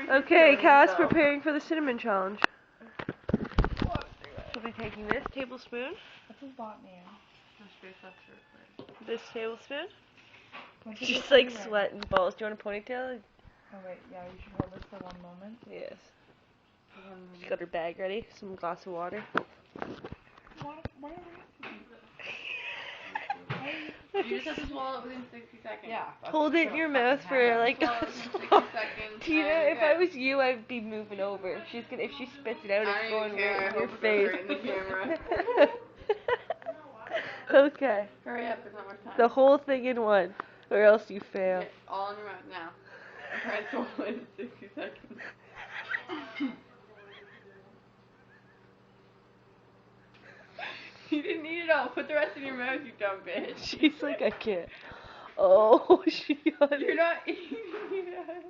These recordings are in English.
Okay, Cass preparing for the cinnamon challenge. She'll be taking this tablespoon. This is bought me. This tablespoon. She's like sweating balls. Do you want a ponytail? Oh wait, yeah, you should hold this for one moment. Yes. She got her bag ready. Some glass of water. Why You just have to swallow it within 60 seconds. Yeah. Hold it in your mouth for like. Swallow it within 60 seconds. Tina, if I was you, I'd be moving over. If she spits it out, it's going right in your face. Right in the camera. Okay. Hurry up, there's not much time. The whole thing in one, or else you fail. Get all in your mouth now. Try to swallow it in 60 seconds. You didn't eat it all. Put the rest in your mouth, you dumb bitch. She's like, I can't. Oh, she got it. You're not eating it.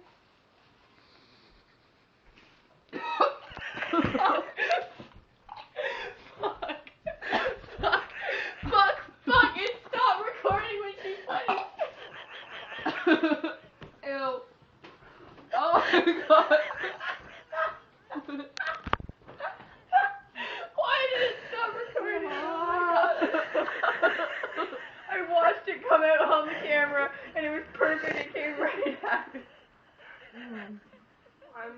Fuck. It stopped recording when she put it. Ew. Oh my god. Why did it stop recording? Oh my god. I watched it come out on the camera and it was perfect. It came right after. I'm